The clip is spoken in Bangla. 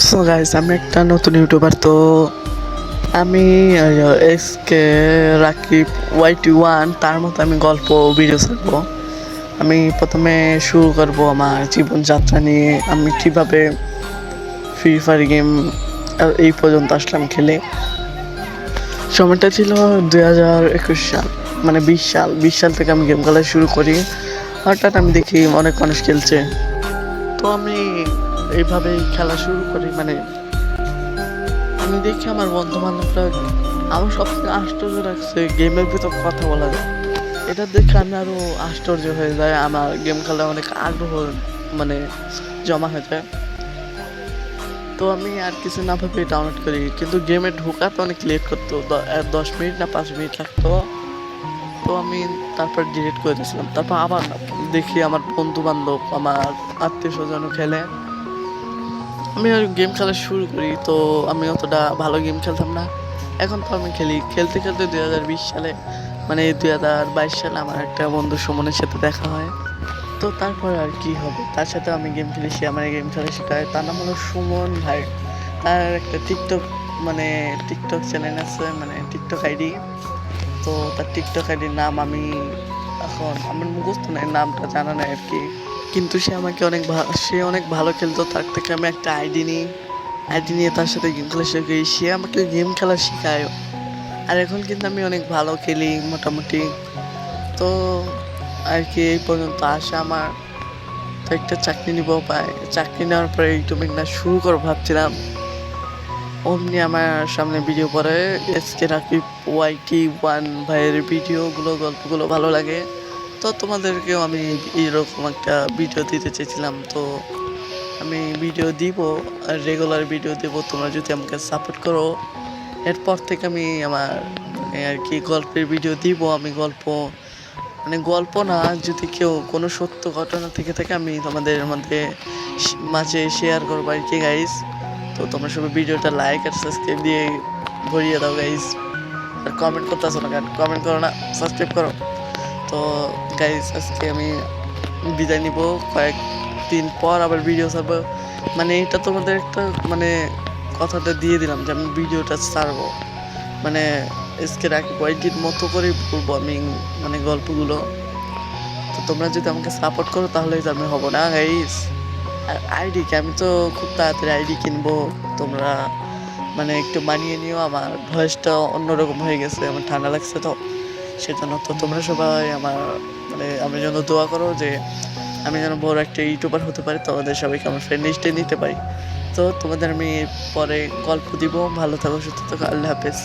সো গাইস, আমি একটা নতুন ইউটিউবার। তো আমি এসকে রাকিব YT1 তার মতো আমি গল্প ভিডিও ছাড়বো। আমি প্রথমে শুরু করব আমার জীবনযাত্রা নিয়ে, আমি কীভাবে ফ্রি ফায়ার গেম এই পর্যন্ত আসলাম খেলে। সময়টা ছিল 2021 সাল, মানে 20 সাল থেকে আমি গেম খেলা শুরু করি। হঠাৎ আমি দেখি অনেক মানুষ খেলছে, তো আমি এইভাবেই খেলা শুরু করি। মানে আমি দেখি আমার বন্ধু বান্ধবরা, আমার সবথেকে আশ্চর্য লাগছে গেমের ভিতর কথা বলা যায়। এটা দেখে আমি আরো আশ্চর্য হয়ে যায়, আমার গেম খেলা অনেক আগ্রহ মানে জমা হয়ে যায়। তো আমি আর কিছু না ভেবে ডাউনলোড করি, কিন্তু গেমে ঢোকাতে অনেক লেট করতো, 10 মিনিট না 5 মিনিট লাগতো। তো আমি তারপর ডিলিট করে দিয়েছিলাম। তারপর আবার দেখি আমার বন্ধু বান্ধব, আমার আত্মীয় স্বজনও খেলে। আমি আর গেম খেলা শুরু করি, তো আমি অতটা ভালো গেম খেলতাম না। এখন তো আমি খেলতে খেলতে 2020 সালে, মানে 2022 সালে আমার একটা বন্ধু সুমনের সাথে দেখা হয়। তো তারপর আর কি হবে, তার সাথে আমি গেম খেলি, সে আমার গেম খেলা শেখায়। তার নাম হলো সুমন ভাই। তার একটা মানে টিকটক চ্যানেল আছে, মানে টিকটক আইডি। তো তার টিকটক আইডির নাম আমি এখন আমার মুখস্থ নাই, নামটা জানা নাই আর কি। কিন্তু সে অনেক ভালো খেলতো, তার থেকে আমি একটা আইডি নিয়ে তার সাথে গেম খেলা শিখি, সে আমাকে গেম খেলা শেখায়। আর এখন কিন্তু আমি অনেক ভালো খেলি মোটামুটি। তো আর কি এই পর্যন্ত আসে আমার। তো একটা চাকরি নিব, পাই চাকরি নেওয়ার পরে ইউটিউবিং না শুরু করবো ভাবছিলাম। অমনি আমার সামনে ভিডিও পড়ে এসকে রাকিব YT1 ভাইয়ের ভিডিওগুলো, গল্পগুলো ভালো লাগে। তো তোমাদেরকেও আমি এইরকম একটা ভিডিও দিতে চেয়েছিলাম। তো আমি ভিডিও দিব, রেগুলার ভিডিও দেবো, তোমরা যদি আমাকে সাপোর্ট করো। এরপর থেকে আমি আমার আর কি গল্পের ভিডিও দিব। আমি গল্প না, যদি কেউ কোনো সত্য ঘটনা থেকে থাকে আমি তোমাদের মধ্যে মাঝে শেয়ার করবো আর কি গাইস। তো তোমরা সবাই ভিডিওটা লাইক আর সাবস্ক্রাইব দিয়ে ভরিয়ে দাও গাইস। আর কমেন্ট করতে আসো না, কেন কমেন্ট করো না, সাবস্ক্রাইব করো। তো গাইস, আজকে আমি বিদায় নিব, কয়েকদিন পর আবার ভিডিও ছাড়বো। মানে এটা তোমাদের একটা কথাটা দিয়ে দিলাম যে আমি ভিডিওটা ছাড়বো, মানে এসকে রাকিব YT-র মতো করেই বলবো আমি গল্পগুলো। তো তোমরা যদি আমাকে সাপোর্ট করো তাহলে আমি হব না গাইস। আর আমি তো খুব তাড়াতাড়ি আইডি কিনবো। তোমরা একটু মানিয়ে নিও, আমার ভয়েসটা অন্যরকম হয়ে গেছে, আমার ঠান্ডা লাগছে তো সেজন্য। তো তোমরা সবাই আমি যেন দোয়া করো যে আমি যেন বড় একটা ইউটিউবার হতে পারি, তোমাদের সবাইকে আমার ফ্রেন্ড লিস্টে নিতে পারি। তো তোমাদের আমি পরে গল্প দিব। ভালো থাকো, সুস্থ থাকো, আল্লাহ হাফেজ।